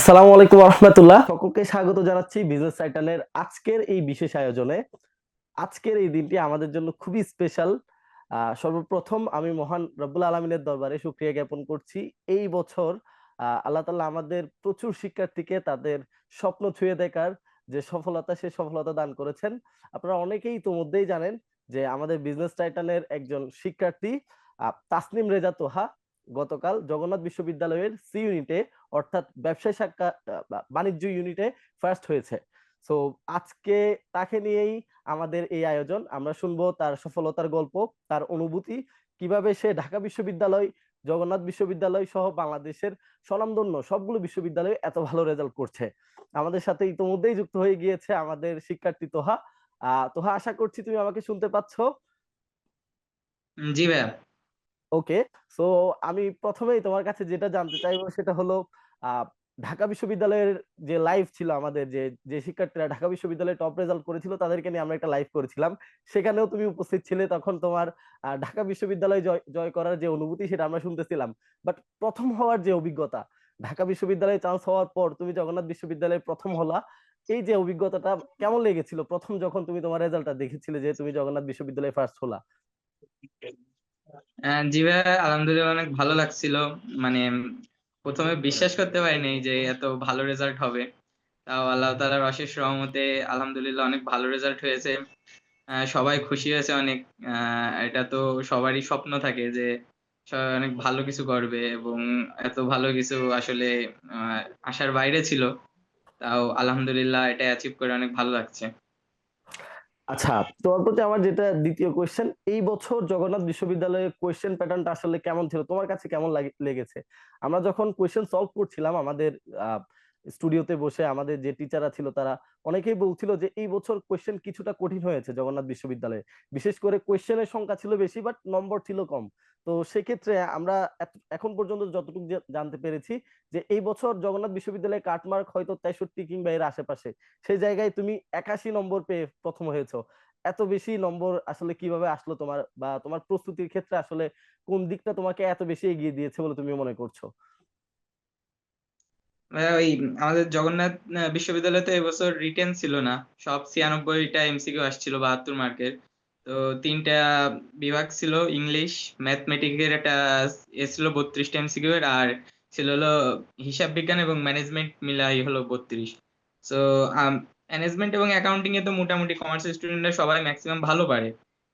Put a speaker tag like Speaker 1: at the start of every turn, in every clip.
Speaker 1: আসসালামু আলাইকুম রহমতুল্লাহ, সকলকে স্বাগত জানাচ্ছি বিজনেস টাইটানের আজকের এই বিশেষ আয়োজনে। আজকের এই দিনটি আমাদের জন্য খুবই স্পেশাল। সর্বপ্রথম আমি মহান রব্বুল আলমিনের দরবারে শুকরিয়া জ্ঞাপন করছি। এই বছর আল্লাহ তাআলা আমাদের প্রচুর শিক্ষার্থীকে তাদের স্বপ্ন ছুঁয়ে দেখার যে সফলতা, সেই সফলতা দান করেছেন। আপনারা অনেকেই ইতোমধ্যেই জানেন যে আমাদের বিজনেস টাইটানের একজন শিক্ষার্থী তাসনিম রেজা তোহা গতকাল জগন্নাথ বিশ্ববিদ্যালয়ের সি ইউনিটে, অর্থাৎ ব্যবসায় শাখা বাণিজ্য ইউনিটে ফার্স্ট হয়েছে। সো আজকে তাকে নিয়েই আমাদের এই আয়োজন। আমরা শুনবো তার সফলতার গল্প, তার অনুভূতি, কিভাবে সে ঢাকা বিশ্ববিদ্যালয়, জগন্নাথ বিশ্ববিদ্যালয় সহ বাংলাদেশের স্বনামধন্য সবগুলো বিশ্ববিদ্যালয়ে এত ভালো রেজাল্ট করছে। আমাদের সাথে ইতোমধ্যেই যুক্ত হয়ে গিয়েছে আমাদের শিক্ষার্থী তোহা। তোহা, আশা করছি তুমি আমাকে শুনতে পাচ্ছ।
Speaker 2: জি ভাইয়া।
Speaker 1: ওকে। সো আমি প্রথমেই তোমার কাছে যেটা জানতে চাইবো সেটা হলো আহ, ঢাকা বিশ্ববিদ্যালয়ের যে লাইভ ছিল, আমাদের যে যে শিক্ষার্থীরা ঢাকা বিশ্ববিদ্যালয়ে টপ রেজাল্ট করেছিল তাদেরকে নিয়ে আমরা একটা লাইভ করেছিলাম। সেখানেও তুমি উপস্থিত ছিলে। তখন তোমার ঢাকা বিশ্ববিদ্যালয় জয় জয় করার যে অনুভূতি সেটা আমরা শুনতেছিলাম। বাট প্রথম হওয়ার যে অভিজ্ঞতা, ঢাকা বিশ্ববিদ্যালয়ে চান্স হওয়ার পর তুমি জগন্নাথ বিশ্ববিদ্যালয়ে প্রথম হলা, এই যে অভিজ্ঞতাটা কেমন লেগেছিল প্রথম যখন তুমি তোমার রেজাল্টটা দেখেছিলে যে তুমি জগন্নাথ বিশ্ববিদ্যালয়ে ফার্স্ট হলা?
Speaker 2: জি ভাইয়া, আলহামদুলিল্লাহ অনেক ভালো লাগছিল। মানে প্রথমে বিশ্বাস করতে পারিনি যে এত ভালো রেজাল্ট হবে। তাও আল্লাহ তাআলার অশেষ রহমতে আলহামদুলিল্লাহ অনেক ভালো রেজাল্ট হয়েছে। সবাই খুশি হয়েছে অনেক। এটা তো সবারই স্বপ্ন থাকে যে সবাই অনেক ভালো কিছু করবে, এবং এত ভালো কিছু আসলে আহ, আশার বাইরে ছিল। তাও আলহামদুলিল্লাহ এটা অ্যাচিভ করে অনেক ভালো লাগছে।
Speaker 1: আচ্ছা, তোমার প্রতি আমার যেটা দ্বিতীয় কোয়েশ্চেন, এই বছর জগন্নাথ বিশ্ববিদ্যালয়ের কোয়েশ্চেন প্যাটার্নটা আসলে কেমন ছিল, তোমার কাছে কেমন লেগেছে? আমরা যখন কোয়েশ্চেন সলভ করছিলাম আমাদের স্টুডিওতে বসে, আমাদের যে টিচাররা ছিল তারা অনেকেই বলছিল যে এই বছর কোয়েশ্চেন কিছুটা কঠিন হয়েছে জগন্নাথ বিশ্ববিদ্যালয়ে। বিশেষ করে কোয়েশ্চেনের সংখ্যা ছিল বেশি, বাট নম্বর ছিল কম। তো সেক্ষেত্রে আমরা এখন পর্যন্ত যতটুকু জানতে পেরেছি যে এই বছর জগন্নাথ বিশ্ববিদ্যালয়ে কাটমার্ক হয়তো 63 কিংবা এর আশেপাশে। সেই জায়গায় তুমি 81 নম্বর পেয়ে প্রথম হয়েছো। এত বেশি নম্বর আসলে কিভাবে আসলো তোমার, বা তোমার প্রস্তুতির ক্ষেত্রে আসলে কোন দিকটা তোমাকে এত বেশি এগিয়ে দিয়েছে বলে তুমি মনে করছো?
Speaker 2: ওই আমাদের জগন্নাথ বিশ্ববিদ্যালয়ে তো এবছর রিটেন ছিল না। সব 96টা এমসিকিউ আসছিল 72 মার্কের। তো তিনটা বিভাগ ছিল, ইংলিশ, ম্যাথমেটিক্সের একটা ছিল 32টা এমসিকিউ এর, আর ছিল হলো হিসাব বিজ্ঞান এবং ম্যানেজমেন্ট মিলাই হলো 32। তো ম্যানেজমেন্ট এবং অ্যাকাউন্টিং এ তো মোটামুটি কমার্স স্টুডেন্টরা সবাই ম্যাক্সিমাম ভালো পারে,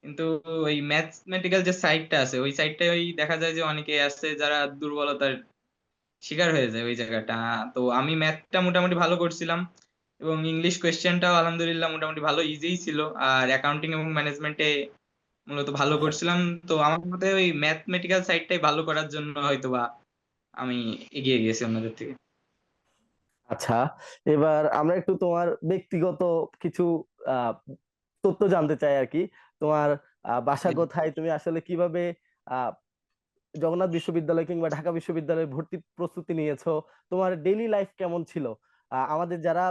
Speaker 2: কিন্তু ওই ম্যাথমেটিক্যাল যে সাইডটা আছে ওই সাইডটা ওই দেখা যায় যে অনেকে আছে যারা দুর্বলতার শিকার হয়ে যায় ওই জায়গাটা। তো আমি ম্যাথটা মোটামুটি ভালো করছিলাম, এবং ইংলিশ কোয়েশ্চেনটাও আলহামদুলিল্লাহ মোটামুটি ভালো ইজিই ছিল। আর অ্যাকাউন্টিং এবং ম্যানেজমেন্টে মূলত ভালো করছিলাম। তো আমার মতে ওই ম্যাথমেটিক্যাল সাইডটাই ভালো করার জন্য হয়তোবা আমি এগিয়ে গিয়েছি অন্যদের থেকে।
Speaker 1: আচ্ছা, এবার আমরা একটু তোমার ব্যক্তিগত কিছু আহ তথ্য জানতে চাই আর কি। তোমার বাসা কোথায়, তুমি আসলে কিভাবে আহ জগন্নাথ বিশ্ববিদ্যালয় কিংবা ঢাকা বিশ্ববিদ্যালয়ে ভর্তি প্রস্তুতি নিয়েছো, তোমার ডেইলি লাইফ কেমন ছিল? আমাদের যারা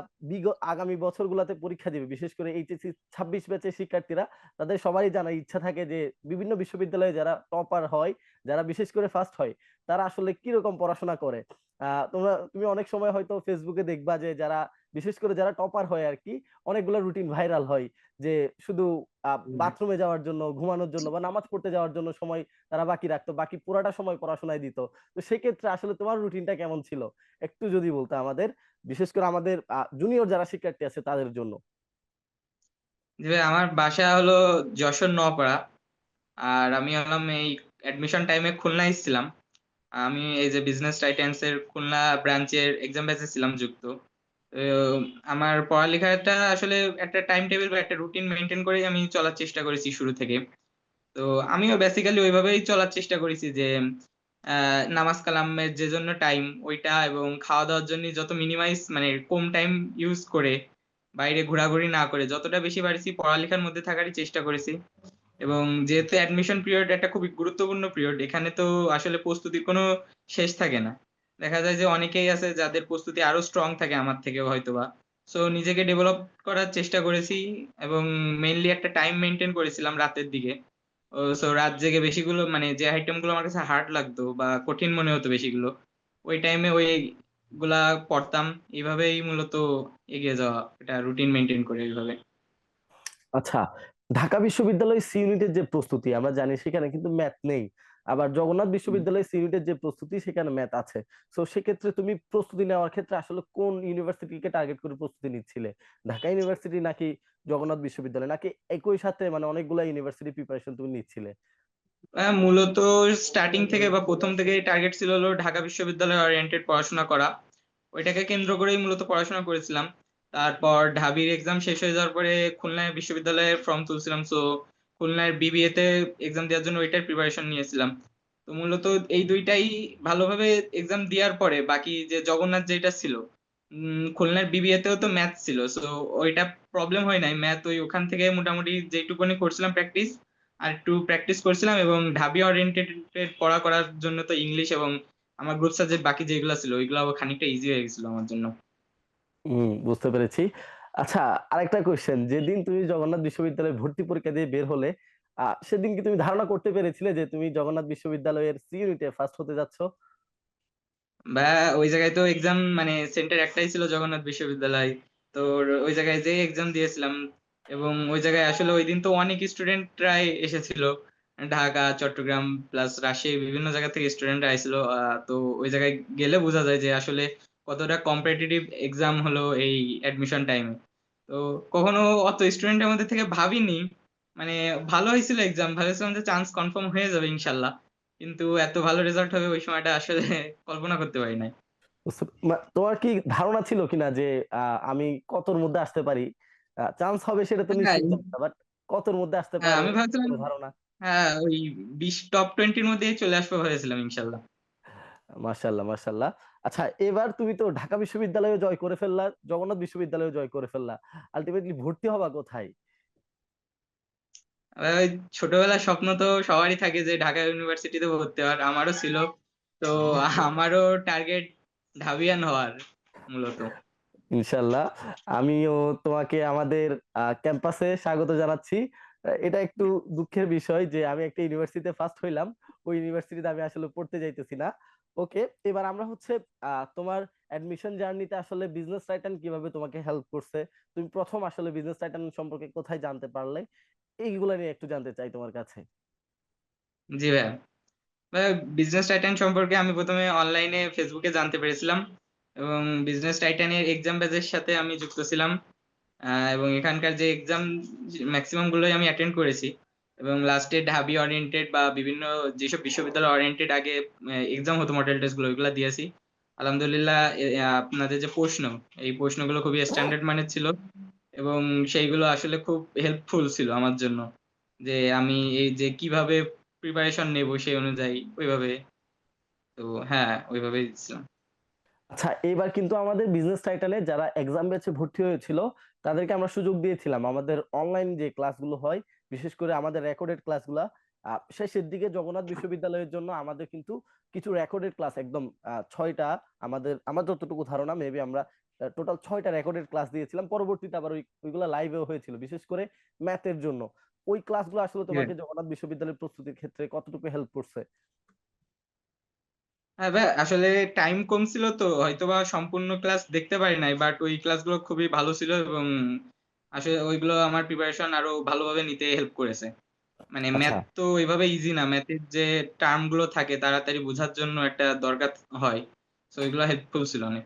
Speaker 1: আগামী বছরগুলোতে পরীক্ষা দিবে, বিশেষ করে এইচএসসি 26 ব্যাচের শিক্ষার্থীরা, তাদের সবারই জানার ইচ্ছা থাকে যে বিভিন্ন বিশ্ববিদ্যালয়ে যারা টপার হয়, যারা বিশেষ করে ফার্স্ট হয়, তারা আসলে কিরকম পড়াশোনা করে। তুমি অনেক সময় হয়তো ফেসবুকে দেখবা যে যারা বিশেষ করে যারা টপার হয় আর কি, অনেকগুলো রুটিন ভাইরাল হয় যে শুধু বাথরুমে যাওয়ার জন্য, ঘুমানোর জন্য বা নামাজ পড়তে যাওয়ার জন্য সময় তারা বাকি রাখতো, বাকি পুরাটা সময় পড়াশোনায় দিত। তো সেক্ষেত্রে আসলে তোমার রুটিনটা কেমন ছিল, একটু যদি বলতে আমাদের, বিশেষ করে আমাদের জুনিয়র যারা শিক্ষার্থী আছে তাদের জন্য।
Speaker 2: যে আমার বাসা হলো যশোর নওপাড়া। আর আমি হলাম এই অ্যাডমিশন টাইমে খুলনায় ছিলাম। আমি এই যে বিজনেস টাইটান্স এর খুলনা ব্রাঞ্চের এক্সাম ব্যাচে ছিলাম যুক্ত। তো আমার পড়ালেখাটা আসলে একটা টাইম টেবিল বা একটা রুটিন মেনটেন করে আমি চলার চেষ্টা করেছি শুরু থেকে। তো আমিও বেসিক্যালি ওইভাবেই চলার চেষ্টা করেছি যে নামাজ কালামের যে জন্য টাইম ওইটা, এবং খাওয়া দাওয়ার জন্য যত মিনিমাইজ মানে কম টাইম ইউজ করে, বাইরে ঘোরাঘুরি না করে যতটা বেশি পারছি পড়ালেখার মধ্যে থাকারই চেষ্টা করেছি। এবং যেহেতু অ্যাডমিশন পিরিয়ড একটা খুবই গুরুত্বপূর্ণ পিরিয়ড, এখানে তো আসলে প্রস্তুতির কোনো শেষ থাকে না। দেখা যায় যে অনেকেই আছে যাদের প্রস্তুতি আরো স্ট্রং থাকে আমার থেকে হয়তোবা। সো নিজেকে ডেভেলপ করার চেষ্টা করেছি, এবং মেইনলি একটা টাইম মেনটেন করেছিলাম রাতের দিকে। সো রাত জেগে বেশিগুলো মানে যে আইটেম গুলো আমার কাছে হার্ড লাগতো বা কঠিন মনে হতো বেশিগুলো, ওই টাইমে ওই গুলা পড়তাম। এইভাবেই মূলত এগিয়ে যাওয়া, এটা রুটিন মেনটেন করে এইভাবে।
Speaker 1: আচ্ছা, ঢাকা বিশ্ববিদ্যালয় সি ইউনিটের যে প্রস্তুতি আমরা জানি সেখানে কিন্তু ম্যাথ নেই। আবার জগন্নাথ বিশ্ববিদ্যালয় সি ইউনিটের যে প্রস্তুতি সেখানে ম্যাথ আছে। সো সেক্ষেত্রে তুমি প্রস্তুতি নেওয়ার ক্ষেত্রে আসলে কোন ইউনিভার্সিটিকে টার্গেট করে প্রস্তুতি নিচ্ছিলে? ঢাকা ইউনিভার্সিটি নাকি জগন্নাথ বিশ্ববিদ্যালয়, নাকি একই সাথে মানে অনেকগুলা ইউনিভার্সিটি প্রিপারেশন তুমি নিচ্ছিলে?
Speaker 2: মূলত স্টার্টিং থেকে বা প্রথম থেকেই টার্গেট ছিল হলো ঢাকা বিশ্ববিদ্যালয় ওরিয়েন্টেড পড়াশোনা করা। ওইটাকে কেন্দ্র করেই মূলত পড়াশোনা করেছিলাম। তারপর ঢাবির এক্সাম শেষ হয়ে যাওয়ার পরে খুলনা বিশ্ববিদ্যালয়ে ফর্ম তুলছিলাম। সো খুলনার বিবিএ তে এক্সাম দেওয়ার জন্য ওইটার প্রিপারেশন নিয়েছিলাম। তো মূলত এই দুইটাই ভালোভাবে এক্সাম দেওয়ার পরে বাকি যে জগন্নাথ যেটা ছিল, খুলনার বিবিএ তেও তো ম্যাথ ছিল। সো ওইটা প্রবলেম হয় নাই। ম্যাথ ওই ওখান থেকে মোটামুটি যেটুকুনি করছিলাম প্র্যাকটিস, আর একটু প্র্যাকটিস করছিলাম, এবং ঢাবি ওরিয়েন্টেড পড়া করার জন্য তো ইংলিশ এবং আমার গ্রুপ সাবজেক্ট বাকি যেগুলো ছিল ওইগুলো খানিকটা ইজি হয়ে গেছিল আমার জন্য।
Speaker 1: বুঝতে পেরেছি। আচ্ছা, আরেকটা কোয়েশ্চেন, যেদিন তুমি জগন্নাথ বিশ্ববিদ্যালয়ে ভর্তি পরীক্ষা দিয়ে বের হলে সেদিন কি তুমি ধারণা করতে পেরেছিলে যে তুমি জগন্নাথ বিশ্ববিদ্যালয়ের সি ইউনিটে ফার্স্ট হতে যাচ্ছ?
Speaker 2: বা ওই জায়গায় তো এক্সাম মানে সেন্টার একটাই ছিল, জগন্নাথ বিশ্ববিদ্যালয়। তো ওই জায়গায় যে এক্সাম দিয়েছিলাম, এবং ওই জায়গায় আসলে ওই দিন তো অনেক স্টুডেন্টরাই এসেছিল, ঢাকা, চট্টগ্রাম প্লাস রাজশাহী বিভিন্ন জায়গা থেকে স্টুডেন্টরা আইছিল। তো ওই জায়গায় গেলে বোঝা যায় যে আসলে কতটা কম্পিটিটিভ এক্সাম হলো এই অ্যাডমিশন টাইমে। তো কখনো অত স্টুডেন্টের মধ্যে থেকে ভাবিনি, মানে ভালো হয়েছিল এক্সাম, ভাবছিলাম যে চান্স কনফার্ম হয়ে যাবে ইনশাল্লাহ। কিন্তু এত ভালো রেজাল্ট হবে ওই সময়টা আসলে কল্পনা করতে পারি নাই।
Speaker 1: তোমার কি ধারণা ছিল কিনা যে আমি কতর মধ্যে আসতে পারি? চান্স হবে সেটা তো
Speaker 2: হ্যাঁ,
Speaker 1: নিশ্চিত জানতা, বাট কতর মধ্যে আসতে
Speaker 2: হ্যাঁ,
Speaker 1: পারো
Speaker 2: আমি ভাবছিলাম,
Speaker 1: কোনো ধারণা?
Speaker 2: হ্যাঁ ওই 20 টপ 20-র মধ্যেই চলে আসবো ভেবেছিলাম ইনশাল্লাহ।
Speaker 1: মাশাআল্লাহ, মাশাআল্লাহ। আচ্ছা, এবার তুমি তো ঢাকা বিশ্ববিদ্যালয়ে জয় করে ফেললা, জগন্নাথ বিশ্ববিদ্যালয়ে জয় করে ফেললা, আলটিমেটলি ভর্তি হবা কোথায়?
Speaker 2: ওই ছোটবেলার স্বপ্ন তো সবারই থাকে যে ঢাকা ইউনিভার্সিটিতে ভর্তি হওয়ার, আমারও ছিল। তো আমারও টার্গেট ঢাবিয়ান হওয়ার মূলত।
Speaker 1: ইনশাল্লাহ, আমিও তোমাকে আমাদের ক্যাম্পাসে স্বাগত জানাচ্ছি। এটা একটু দুঃখের বিষয় যে আমি একটা ইউনিভার্সিটিতে ফার্স্ট হইলাম, ওই ইউনিভার্সিটিতে আমি আসলে পড়তে যাইতেছি না। ওকে, এবার আমরা হচ্ছে তোমার অ্যাডমিশন জার্নিতে আসলে বিজনেস টাইটান কিভাবে তোমাকে হেল্প করছে, তুমি প্রথম আসলে বিজনেস টাইটান সম্পর্কে কোথায় জানতে পারলে, এইগুলো নিয়ে একটু জানতে চাই তোমার কাছে।
Speaker 2: জি ভাই, বিজনেস টাইটান সম্পর্কে আমি প্রথমে অনলাইনে ফেসবুকে জানতে পেরেছিলাম, এবং বিজনেস টাইটানের এক্সাম ব্যাচের সাথে আমি যুক্ত ছিলাম। এবং এখানকার যে এক্সাম ম্যাক্সিমাম গুলোই আমি অ্যাটেন্ড করেছি, এবং লাস্টে ঢাবি ওরিয়েন্টেড বা বিভিন্ন যেসব বিশ্ববিদ্যালয় ওরিয়েন্টেড আগে এক্সাম হতো মডেল টেস্ট গুলো ওইগুলো দিয়েছি। আলহামদুলিল্লাহ, আপনাদের যে প্রশ্ন, এই প্রশ্নগুলো খুবই স্ট্যান্ডার্ড মানের ছিল, এবং সেইগুলো আসলে খুব হেল্পফুল ছিল আমার জন্য, যে আমি এই যে কিভাবে প্রিপারেশন নেব সেই অনুযায়ী ওইভাবে। তো হ্যাঁ, ওইভাবেই ছিলাম।
Speaker 1: আচ্ছা, এবার কিন্তু আমাদের বিজনেস টাইটালে যারা এক্সাম ব্যাচে ভর্তি হয়েছিল তাদেরকে আমরা সুযোগ দিয়েছিলাম আমাদের অনলাইন যে ক্লাসগুলো হয়, বিশেষ করে আমাদের রেকর্ডেড ক্লাসগুলা শেষের দিকে জগন্নাথ বিশ্ববিদ্যালয়ের জন্য আমাদের কিন্তু কিছু রেকর্ডেড ক্লাস একদম 6টা, আমার যতটুকু ধারণা মেবি আমরা টোটাল 6টা রেকর্ডেড ক্লাস দিয়েছিলাম। পরবর্তীতে আবার ওইগুলা লাইভেও হয়েছিল, বিশেষ করে ম্যাথের জন্য। ওই ক্লাসগুলো আসলে তোমাকে জগন্নাথ বিশ্ববিদ্যালয়ের প্রস্তুতির ক্ষেত্রে কতটুকু হেল্প করছে?
Speaker 2: হ্যাঁ ভাই, আসলে টাইম কম ছিল তো হয়তোবা সম্পূর্ণ ক্লাস দেখতে পারি নাই, বাট ওই ক্লাসগুলো খুবই ভালো ছিল, এবং আসলে ওইগুলো আমার প্রিপারেশন আরো ভালোভাবে নিতে হেল্প করেছে। মানে
Speaker 1: আচ্ছা,
Speaker 2: ম্যাথ তো ওইভাবে ইজি না, ম্যাথের যে টার্ম গুলো থাকে তাড়াতাড়ি বোঝার জন্য একটা দরকার হয়। তো ওইগুলো হেল্পফুল ছিল অনেক।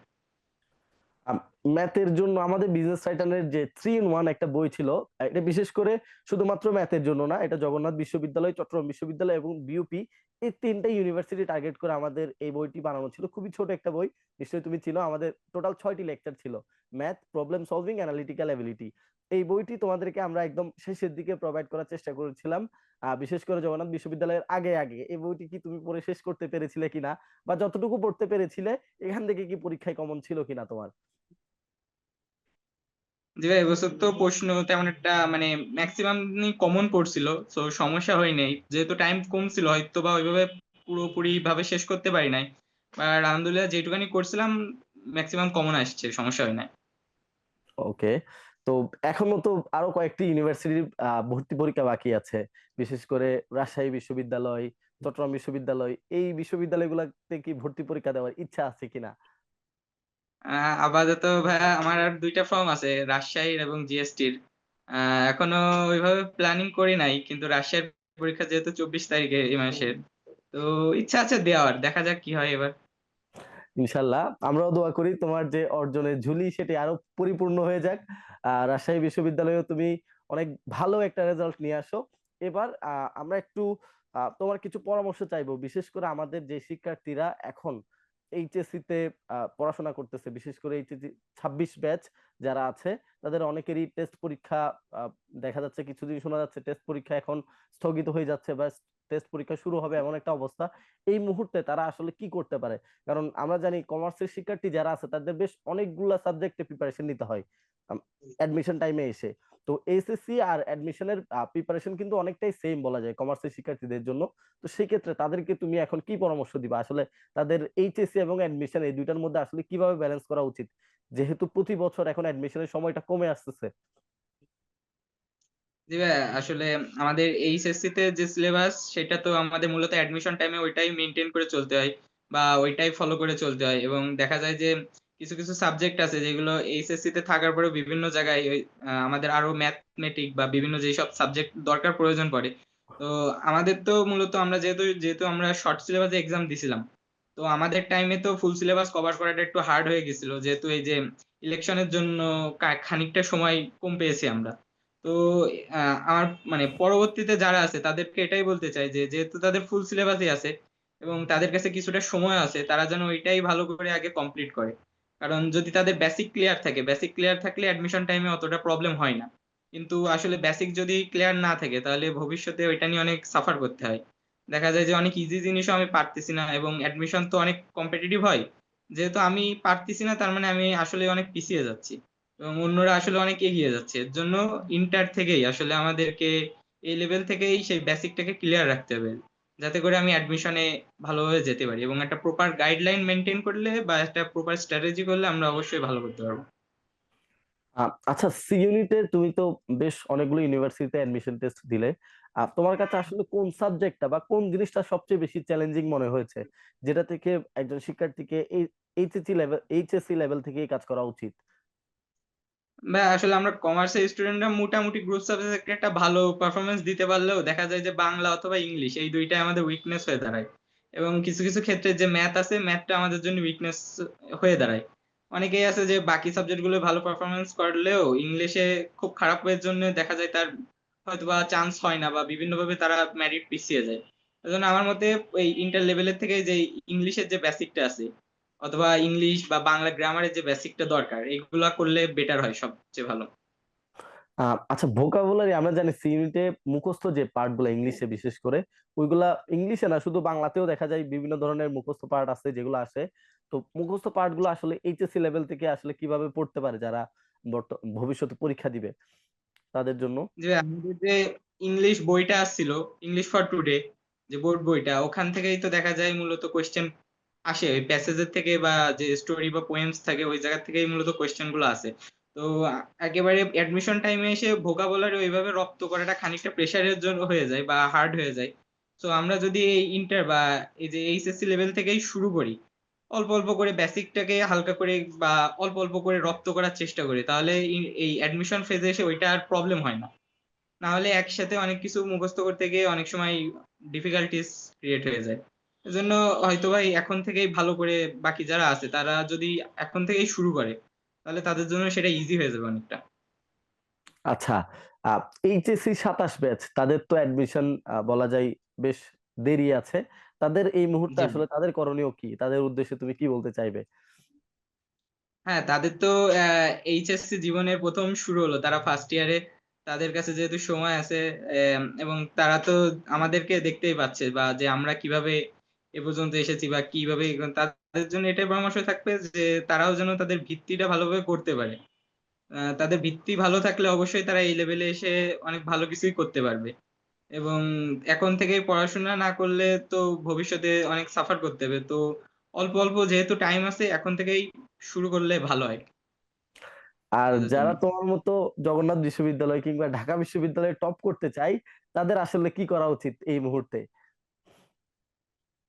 Speaker 1: ম্যাথের জন্য আমাদের বিজনেস টাইটানের যে 3 in 1 একটা বই ছিল, এটা বিশেষ করে শুধুমাত্র ম্যাথের জন্য না, এটা জগন্নাথ বিশ্ববিদ্যালয়, চট্টগ্রাম বিশ্ববিদ্যালয় এবং বিউপি, এই তিনটা ইউনিভার্সিটি টার্গেট করে আমাদের এই বইটি বানানো ছিল। খুবই ছোট একটা বই, নিশ্চয়ই তুমি ছিল। আমাদের টোটাল 6টি লেকচার ছিল, math, problem solving, analytical ability. এই বইটি তোমাদেরকে আমরা একদম শেষের দিকে প্রোভাইড করার চেষ্টা করেছিলাম, বিশেষ করে জগন্নাথ বিশ্ববিদ্যালয়ের আগে আগে। এই বইটি কি তুমি পড়ে শেষ করতে পেরেছিলে কিনা, বা যতটুকু পড়তে পেরেছিলে এখান থেকে কি পরীক্ষায় কমন ছিল কিনা তোমার?
Speaker 2: জি ভাই, এবছর তো প্রশ্ন তেমন একটা মানে ম্যাক্সিমাম কমন পড়ছিল, তো সমস্যা হয় নাই, যেহেতু টাইম কম ছিল হয়তো বা ওইভাবে পুরোপুরি ভাবে শেষ করতে পারি নাই। আর আলহামদুলিল্লাহ যেটুকানি করছিলাম ম্যাক্সিমাম কমন আসছে, সমস্যা হয় নাই।
Speaker 1: ওকে, তো এখনো তো আরো কয়েকটি ইউনিভার্সিটির ভর্তি পরীক্ষা বাকি আছে, বিশেষ করে রাজশাহী বিশ্ববিদ্যালয়, চট্টগ্রাম বিশ্ববিদ্যালয়, এই বিশ্ববিদ্যালয়গুলোতে কি ভর্তি পরীক্ষা দেওয়ার ইচ্ছা আছে কিনা?
Speaker 2: আপাতত ভাইয়া আমার আর দুইটা ফর্ম আছে, রাজশাহীর এবং জিএসটির। এখনো ওইভাবে প্ল্যানিং করি নাই, কিন্তু রাজশাহীর পরীক্ষা যেহেতু 24 তারিখে এই মাসের, তো ইচ্ছা আছে দেওয়ার, দেখা যাক কি হয় এবার।
Speaker 1: ইনশাল্লাহ আমরাও দোয়া করি তোমার যে অর্জনের ঝুলি সেটি আরো পরিপূর্ণ হয়ে যাক। রাজশাহী বিশ্ববিদ্যালয়েও তুমি অনেক ভালো একটা রেজাল্ট নিয়ে আসো। এবার আমরা একটু তোমার কিছু পরামর্শ চাইবো, বিশেষ করে আমাদের যে শিক্ষার্থীরা এখন এইচএসসি তে পড়াশোনা করতেছে, বিশেষ করে এইচএসসি 26 ব্যাচ যারা আছে, তাদের অনেকেরই টেস্ট পরীক্ষা দেখা যাচ্ছে, কিছুদিন শোনা যাচ্ছে টেস্ট পরীক্ষা এখন স্থগিত হয়ে যাচ্ছে বা টেস্ট পরীক্ষা শুরু হবে এমন একটা অবস্থা। এই মুহূর্তে তারা আসলে কি করতে পারে? কারণ আমরা জানি কমার্সের শিক্ষার্থী যারা আছে তাদের বেশ অনেকগুলা সাবজেক্টে প্রিপারেশন নিতে হয় অ্যাডমিশন টাইমে এসে। তো এইচএসসি আর অ্যাডমিশনের প্রিপারেশন কিন্তু অনেকটাই সেম বলা যায় কমার্সের শিক্ষার্থীদের জন্য। তো সেই ক্ষেত্রে তাদেরকে তুমি এখন কি পরামর্শ দিবা আসলে, তাদের এইচএসসি এবং অ্যাডমিশন এই দুইটার মধ্যে আসলে কিভাবে ব্যালেন্স করা উচিত, যেহেতু প্রতি বছর এখন অ্যাডমিশনের সময়টা কমে আসতেছে?
Speaker 2: জি ভাইয়া, আসলে আমাদের এইচএসসি তে যে সিলেবাস, সেটা তো আমাদের মূলত অ্যাডমিশন টাইমে ওইটাই মেনটেন করে চলতে হয় বা ওইটাই ফলো করে চলতে হয়। এবং দেখা যায় যে কিছু কিছু সাবজেক্ট আছে যেগুলো এইচএসসি তে থাকার পরেও বিভিন্ন জায়গায় আমাদের আরো ম্যাথমেটিক বা বিভিন্ন যেসব সাবজেক্ট দরকার প্রয়োজন পড়ে। তো আমাদের তো মূলত আমরা যেহেতু যেহেতু আমরা শর্ট সিলেবাসে এক্সাম দিছিলাম, তো আমাদের টাইমে তো ফুল সিলেবাস কভার করাটা একটু হার্ড হয়ে গেছিল, যেহেতু এই যে ইলেকশনের জন্য খানিকটা সময় কম পেয়েছি আমরা। তো আমার মানে পরবর্তীতে যারা আছে তাদেরকে এটাই বলতে চাই যে যেহেতু তাদের ফুল সিলেবাসই আছে এবং তাদের কাছে কিছুটা সময় আছে, তারা যেন ওইটাই ভালো করে আগে কমপ্লিট করে। কারণ যদি তাদের বেসিক ক্লিয়ার থাকে, বেসিক ক্লিয়ার থাকলে অ্যাডমিশন টাইমে অতটা প্রবলেম হয় না। কিন্তু আসলে বেসিক যদি ক্লিয়ার না থাকে তাহলে ভবিষ্যতে ওইটা নিয়ে অনেক সাফার করতে হয়। দেখা যায় যে অনেক ইজি জিনিসও আমি পারতেছি না, এবং অ্যাডমিশন তো অনেক কম্পিটিটিভ হয়। যেহেতু আমি পারতেছি না, তার মানে আমি আসলে অনেক পিছিয়ে যাচ্ছি এবং অন্যরা আসলে অনেক এগিয়ে যাচ্ছে। এর জন্য ইন্টার থেকেই আসলে আমাদেরকে এই লেভেল থেকেই সেই বেসিকটাকে ক্লিয়ার রাখতে হবে, যাতে করে আমি অ্যাডমিশনে ভালোভাবে যেতে পারি। এবং একটা প্রপার গাইডলাইন মেনটেন করলে বা একটা প্রপার স্ট্র্যাটেজি করলে আমরা অবশ্যই ভালো করতে পারবো।
Speaker 1: আচ্ছা, সি ইউনিটে তুমি তো বেশ অনেকগুলো ইউনিভার্সিটিতে অ্যাডমিশন টেস্ট দিলে, তোমার কাছে আসলে কোন সাবজেক্টটা বা কোন জিনিসটা সবচেয়ে বেশি চ্যালেঞ্জিং মনে হয়েছে, যেটা থেকে একজন শিক্ষার্থীকে এই এইচএসসি লেভেল থেকেই কাজ করা উচিত?
Speaker 2: বা আসলে আমরা কমার্সের স্টুডেন্টরা মোটামুটি গ্রুপ সাবজেক্টে একটা ভালো পারফরমেন্স দিতে পারলেও দেখা যায় যে বাংলা অথবা ইংলিশ এই দুইটাই আমাদের উইকনেস হয়ে দাঁড়ায়। এবং কিছু কিছু ক্ষেত্রে যে ম্যাথ আছে, ম্যাথটা আমাদের জন্য উইকনেস হয়ে দাঁড়ায়। অনেকেই আছে যে বাকি সাবজেক্ট গুলো ভালো পারফরমেন্স করলেও ইংলিশে খুব খারাপ হওয়ার জন্য দেখা যায় তার হয়তোবা চান্স হয় না বা বিভিন্নভাবে তারা মেরিট পিছিয়ে যায়। এজন্য আমার মতে এই ইন্টার লেভেলের থেকে যে ইংলিশের যে বেসিকটা আছে, অথবা ইংলিশ বা বাংলা গ্রামারের যে বেসিকটা দরকার, এগুলা করলে বেটার হয়, সবচেয়ে ভালো।
Speaker 1: আচ্ছা, ভোকাবুলারি আমরা জানি সি ইউনিটে মুখস্থ যে পার্ট গুলো ইংলিশে বিশেষ করে, ওইগুলা ইংলিশে না শুধু বাংলাতেও দেখা যায় বিভিন্ন ধরনের মুখস্থ পার্ট আছে যেগুলো আসে। তো মুখস্থ পার্ট গুলো আসলে এইচএসসি লেভেল থেকে আসলে কিভাবে পড়তে পারে যারা ভবিষ্যতে পরীক্ষা দিবে তাদের জন্য?
Speaker 2: যে আমাদের যে ইংলিশ বইটা আসছিল, ইংলিশ ফর টুডে, যে বোর্ড বইটা, ওখান থেকেই তো দেখা যায় মূলত কোয়েশ্চেন আসে ওই প্যাসেজের থেকে, বা যে স্টোরি বা পোয়েমস থাকে ওই জায়গা থেকেই মূলত কোয়েশ্চেন গুলো আসে। তো একেবারে অ্যাডমিশন টাইমে এসে ভোকাবুলারি ওইভাবে রপ্ত করাটা খানিকটা প্রেসারের জন্য হয়ে যায় বা হার্ড হয়ে যায়। তো আমরা যদি এই ইন্টার বা এই যে এইচএসসি লেভেল থেকেই শুরু করি, অল্প অল্প করে বেসিকটাকে হালকা করে বা অল্প অল্প করে রপ্ত করার চেষ্টা করি, তাহলে এই অ্যাডমিশন ফেজে এসে ওইটা আর প্রবলেম হয় না। না হলে একসাথে অনেক কিছু মুখস্থ করতে গিয়ে অনেক সময় ডিফিকাল্টিস ক্রিয়েট হয়ে যায়। এজন্য হয়তো ভাই এখন থেকেই ভালো করে, বাকি যারা আছে তারা যদি এখন থেকেই শুরু করে, তাহলে তাদের জন্য সেটা ইজি হয়ে যাবে অনেকটা।
Speaker 1: আচ্ছা, এইচএসসি 27 ব্যাচ তাদের তো অ্যাডমিশন বলা যায় বেশ দেরি আছে। তাদের এই মুহূর্তে
Speaker 2: জি।
Speaker 1: আসলে তাদের করণীয় কি, তাদের উদ্দেশ্যে তুমি কি বলতে চাইবে?
Speaker 2: হ্যাঁ, তাদের তো এইচএসসি জীবনের প্রথম শুরু হলো, তারা ফার্স্ট ইয়ারে। তাদের কাছে যেহেতু সময় আছে, এবং তারা তো আমাদেরকে দেখতেই পাচ্ছে বা যে আমরা কিভাবে এ পর্যন্ত এসেছি বা কিভাবে তাদের জন্য এটাই পরামর্শ থাকবে যে তারাও যেন তাদের ভিত্তিটা ভালোভাবে করতে পারে। তাদের ভিত্তি ভালো থাকলে অবশ্যই তারা এই লেভেলে এসে অনেক ভালো কিছুই করতে পারবে। এবং এখন থেকেই পড়াশোনা না করলে তো ভবিষ্যতে অনেক সাফার করতে হবে। তো অল্প অল্প যেহেতু টাইম আছে, এখন থেকেই শুরু করলে ভালো হয়
Speaker 1: আর
Speaker 2: তাদের জন্য।
Speaker 1: যারা তোমার মতো জগন্নাথ বিশ্ববিদ্যালয় কিংবা ঢাকা বিশ্ববিদ্যালয়ে টপ করতে চাই, তাদের আসলে কি করা উচিত এই মুহূর্তে?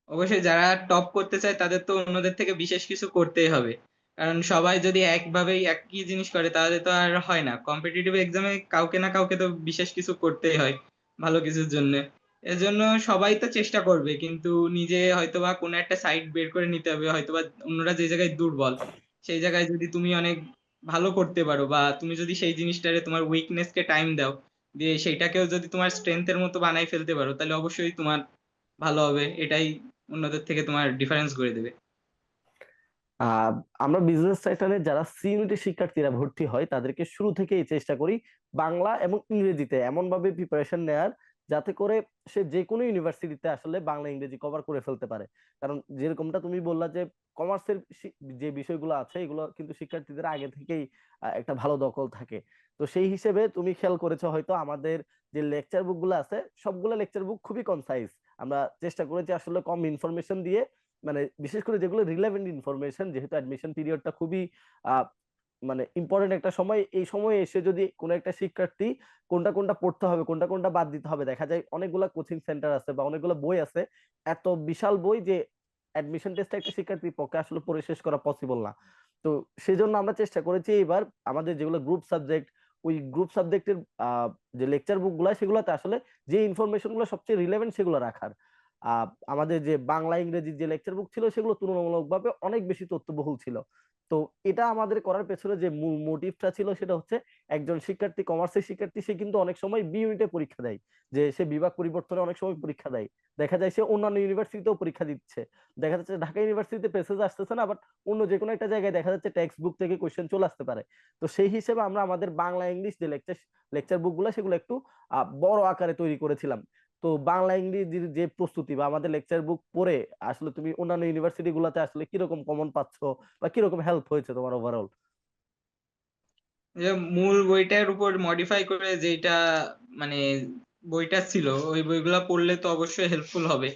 Speaker 2: অবশ্যই যারা টপ করতে চায় তাদের তো অন্যদের থেকে বিশেষ কিছু করতেই হবে। কারণ সবাই যদি একভাবেই একই জিনিস করে তাহলে তো আর হয় না। কম্পিটিটিভ এক্সামে কাউকে না কাউকে তো বিশেষ কিছু করতেই হয় ভালো কিছুর জন্য। এজন্য সবাই তো চেষ্টা করবে, কিন্তু নিজে হয়তোবা কোনো একটা সাইড বের করে নিতে হবে। হয়তোবা অন্যরা যে জায়গায় দুর্বল সেই জায়গায় যদি তুমি অনেক ভালো করতে পারো, বা তুমি যদি সেই জিনিসটারে তোমার উইকনেস কে টাইম দাও, দিয়ে সেইটাকেও যদি তোমার স্ট্রেংথের মতো বানাই ফেলতে পারো, তাহলে অবশ্যই তোমার ভালো হবে। এটাই অন্যদের থেকে তোমার ডিফারেন্স করে দেবে।
Speaker 1: আহ আমরা বিজনেস সেক্টরে যারা সি ইউনিটের শিক্ষার্থীরা ভর্তি হয় তাদেরকে শুরু থেকেই চেষ্টা করি বাংলা এবং ইংরেজিতে এমন ভাবে প্রিপারেশন নেয়ার, যাতে করে সে যে কোনো ইউনিভার্সিটিতে আসলে বাংলা ইংরেজি কভার করে ফেলতে পারে। কারণ যেরকমটা তুমি বললা যে কমার্সের যে বিষয়গুলো আছে এগুলো কিন্তু শিক্ষার্থীদের আগে থেকেই একটা ভালো দখল থাকে। তো সেই হিসেবে তুমি খেয়াল করেছো হয়তো আমাদের যে লেকচার বুক গুলো আছে সবগুলো লেকচার বুক খুবই কনসাইজ। আমরা চেষ্টা করেছি আসলে কম ইনফরমেশন দিয়ে, মানে বিশেষ করে যেগুলো রিলেভেন্ট ইনফরমেশন, যেহেতু অ্যাডমিশন পিরিয়ডটা খুবই আহ, মানে ইম্পর্টেন্ট একটা সময়, এই সময়ে এসে যদি কোনো একটা শিক্ষার্থী কোনটা কোনটা পড়তে হবে কোনটা কোনটা বাদ দিতে হবে, দেখা যায় অনেকগুলা কোচিং সেন্টার আছে বা অনেকগুলো বই আছে, এত বিশাল বই যে অ্যাডমিশন টেস্টে একটা শিক্ষার্থীর পক্ষে আসলে পড়ে শেষ করা পসিবল না। তো সেজন্য আমরা চেষ্টা করেছি এবার আমাদের যেগুলো গ্রুপ সাবজেক্ট, ওই গ্রুপ সাবজেক্টের যে লেকচার বুক গুলা সেগুলোতে আসলে যে ইনফরমেশন গুলো সবচেয়ে রিলেভেন্ট সেগুলো রাখার। আহ আমাদের যে বাংলা ইংরেজির যে লেকচার বুক ছিল সেগুলো তুলনামূলকভাবে অনেক বেশি তথ্যবহুল ছিল। তো এটা আমাদের করার পেছনে যে মূল মোটিভটা ছিল সেটা হচ্ছে একজন শিক্ষার্থী, কমার্সের শিক্ষার্থী, সে কিন্তু অনেক সময় বি ইউনিটে পরীক্ষা দেয়, যে সে বিভাগ পরিবর্তনে অনেক সময় পরীক্ষা দেয়, দেখা যায় সে অন্যান্য ইউনিভার্সিটিতেও পরীক্ষা দিচ্ছে, দেখা যাচ্ছে ঢাকা ইউনিভার্সিটিতে প্যাসেজ আসতেছে না, বাট অন্য যে কোনো একটা জায়গায় দেখা যাচ্ছে টেক্সট বুক থেকে কোশ্চেন চলে আসতে পারে। তো সেই হিসেবে আমরা আমাদের বাংলা ইংলিশ যে লেকচার বুক গুলো সেগুলো একটু বড় আকারে তৈরি করেছিলাম। তো বাংলা ইংরেজির যে প্রস্তুতি বা আমাদের লেকচার বুক পড়ে আসলে তুমি অন্যান্য ইউনিভার্সিটি গুলাতে আসলে কিরকম কমন পাচ্ছো বা কিরকম হেল্প হয়েছে তোমার ওভারঅল?
Speaker 2: যে মূল বইটার উপর মডিফাই করে যেটা মানে বইটা ছিল, ওই বইগুলা পড়লে তো অবশ্যই হেল্পফুল হবে।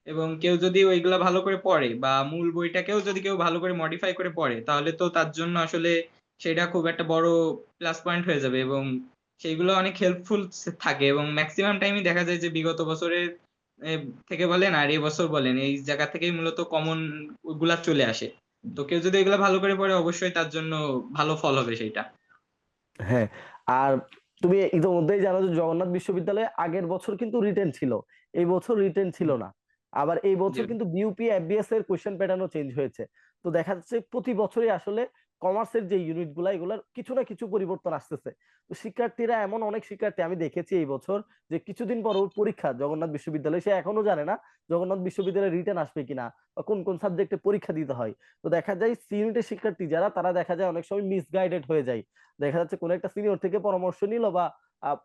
Speaker 2: এবং কেউ যদি ওইগুলা ভালো করে পড়ে, বা মূল বইটাকেও যদি কেউ ভালো করে মডিফাই করে পড়ে, তাহলে তো তার জন্য আসলে সেটা খুব একটা বড় প্লাস পয়েন্ট হয়ে যাবে। এবং সেইগুলো অনেক হেল্পফুল থাকে, এবং ম্যাক্সিমাম টাইমই দেখা যায় যে বিগত বছরের এ, থেকে বলেন আর এই বছর বলেন, এই জায়গা থেকেই মূলত কমন গুলা চলে আসে। তো কেউ যদি এগুলা ভালো করে পড়ে, অবশ্যই তার জন্য ভালো ফল হবে সেটা।
Speaker 1: হ্যাঁ। আর তুমি ইতিমধ্যেই জানো যে জগন্নাথ বিশ্ববিদ্যালয়ে আগের বছর কিন্তু রিটেন ছিল, এই বছর রিটেন ছিল না। আবার এই
Speaker 2: জি।
Speaker 1: বছর কিন্তু বিইউপি এফবিএস এর কোশ্চেন প্যাটার্নও চেঞ্জ হয়েছে। তো দেখা যাচ্ছে প্রতি বছরই আসলে কমার্সের যে ইউনিট গুলা এগুলার কিছু না কিছু পরিবর্তন আসতেছে। তো শিক্ষার্থীরা এমন অনেক শিক্ষার্থী আমি দেখেছি এই বছর যে কিছুদিন পর ওর পরীক্ষা জগন্নাথ বিশ্ববিদ্যালয়ে, সে এখনো জানে না জগন্নাথ বিশ্ববিদ্যালয়ে রিটেন আসবে কিনা বা কোন কোন সাবজেক্টে পরীক্ষা দিতে হয়। তো দেখা যায় সি ইউনিটের শিক্ষার্থী যারা, তারা দেখা যায় অনেক সময় মিসগাইডেড হয়ে যায়। দেখা যাচ্ছে কোনো একটা সিনিয়র থেকে পরামর্শ নিল বা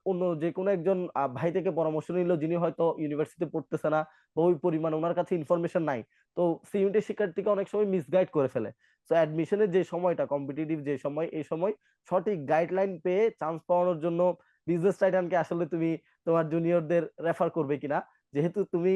Speaker 1: অন্য যে কোনো একজন ভাই থেকে পরামর্শ নিল যিনি হয়তো ইউনিভার্সিটি পড়তেছে না বা ওই পরিমাণ ওনার কাছে ইনফরমেশন নাই। তো সি ইউনিটের শিক্ষার্থীকে অনেক সময় মিসগাইড করে ফেলে। তো অ্যাডমিশনের যে সময়টা কম্পিটিটিভ যে সময়, এই সময় সঠিক গাইডলাইন পেয়ে চান্স পাওয়ানোর জন্য বিজনেস টাইটানকে আসলে তুমি তোমার জুনিয়রদের রেফার করবে কিনা, যেহেতু তুমি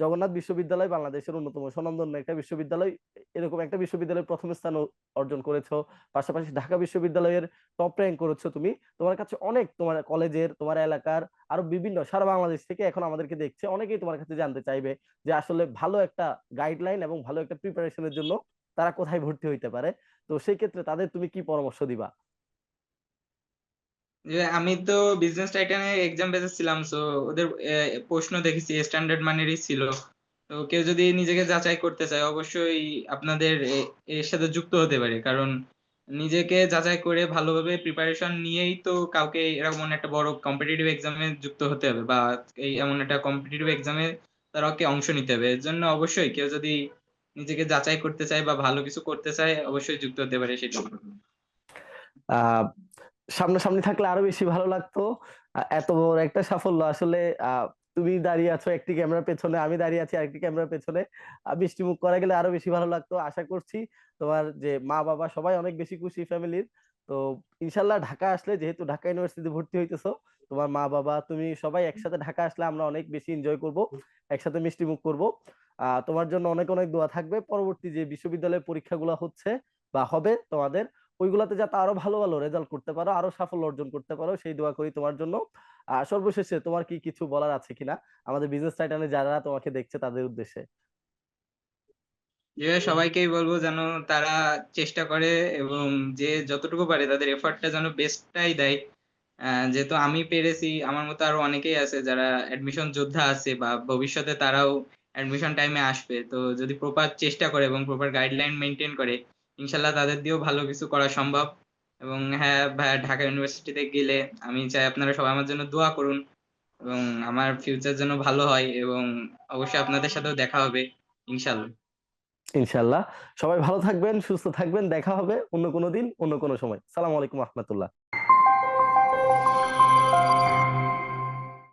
Speaker 1: জগন্নাথ বিশ্ববিদ্যালয় বাংলাদেশের অন্যতম স্বনামধন্য একটা বিশ্ববিদ্যালয়, এরকম একটা বিশ্ববিদ্যালয়ে প্রথম স্থান অর্জন করেছো, পাশাপাশি ঢাকা বিশ্ববিদ্যালয়ের টপ র্যাঙ্ক করেছো তুমি, তোমার কাছে অনেক, তোমার কলেজের তোমার এলাকার আরো বিভিন্ন সারা বাংলাদেশ থেকে এখন আমাদেরকে দেখছে অনেকেই তোমার কাছে জানতে চাইবে যে আসলে ভালো একটা গাইডলাইন এবং ভালো একটা প্রিপারেশনের জন্য তারা কোথায় ভর্তি হইতে পারে। তো সেই ক্ষেত্রে তাদের তুমি কি পরামর্শ দিবা?
Speaker 2: যে আমি তো বিজনেস টাইটানে এক্সাম বেসেছিলাম, সো ওদের প্রশ্ন দেখেছি স্ট্যান্ডার্ড মানেরই ছিল। তো কেউ যদি নিজেকে যাচাই করতে চায়, অবশ্যই আপনাদের এর সাথে যুক্ত হতে পারে। কারণ নিজেকে যাচাই করে ভালোভাবে প্রিপারেশন নিয়েই তো কাউকে এরকম একটা বড় কম্পিটিটিভ এক্সামে যুক্ত হতে হবে, বা এই এমন একটা কম্পিটিটিভ এক্সামে তারাকে অংশ নিতে হবে। এর জন্য অবশ্যই কেউ যদি নিজেকে যাচাই করতে চায় বা ভালো কিছু করতে চায়, অবশ্যই যুক্ত হতে পারে সেটা।
Speaker 1: আহ সামনাসামনি থাকলে আরো বেশি ভালো লাগতো। এত বড় একটা সাফল্য আসলে, আহ তুমি দাঁড়িয়ে আছো একটি ক্যামেরার পেছনে, আমি দাঁড়িয়ে আছি আরেকটি ক্যামেরার পেছনে, মিষ্টি মুখ করা গেলে আরো বেশি ভালো লাগতো। আশা করছি তোমার যে মা বাবা সবাই অনেক বেশি খুশি ফ্যামিলির। তো ইনশাল্লাহ ঢাকা আসলে, যেহেতু ঢাকা ইউনিভার্সিটিতে ভর্তি হইতেছো, তোমার মা বাবা তুমি সবাই একসাথে ঢাকা আসলে আমরা অনেক বেশি এনজয় করব, একসাথে মিষ্টি মুখ করব। তোমার জন্য অনেক অনেক দোয়া থাকবে। পরবর্তী যে বিশ্ববিদ্যালয়ের পরীক্ষাগুলো হচ্ছে বা হবে তোমাদের, ওইগুলাতে যাতে আরো ভালো ভালো রেজাল্ট করতে পারো, আরো সাফল্য অর্জন করতে পারো, সেই দোয়া করি তোমার জন্য। সর্বশেষে তোমার কি কিছু বলার আছে কিনা আমাদের বিজনেস টাইটানে যারা তোমাকে দেখছে তাদের উদ্দেশ্যে?
Speaker 2: যে সবাইকেই বলবো যেন তারা চেষ্টা করে এবং যে যতটুকু পারে তাদের এফর্টটা যেন বেস্টটাই দেয়। যেহেতু আমি পেরেছি, আমার মতো আরো অনেকেই আছে যারা অ্যাডমিশন যোদ্ধা আছে বা ভবিষ্যতে তারাও অ্যাডমিশন টাইমে আসবে। তো যদি প্রপার চেষ্টা করে এবং প্রপার গাইডলাইন মেইনটেইন করে, ইনশাআল্লাহ তাদের দিয়েও ভালো কিছু করা সম্ভব। এবং হ্যাঁ, ভাইয়া ঢাকা ইউনিভার্সিটিতে গেলে আমি চাই আপনারা সবাই আমার জন্য দোয়া করুন এবং আমার ফিউচার যেন ভালো হয় এবং অবশ্যই আপনাদের সাথেও দেখা হবে ইনশাআল্লাহ।
Speaker 1: ইনশাল্লাহ। সবাই ভালো থাকবেন, সুস্থ থাকবেন। দেখা হবে অন্য কোনো দিন, অন্য কোনো সময়। সালাম আলাইকুম রহমতুল্লাহ।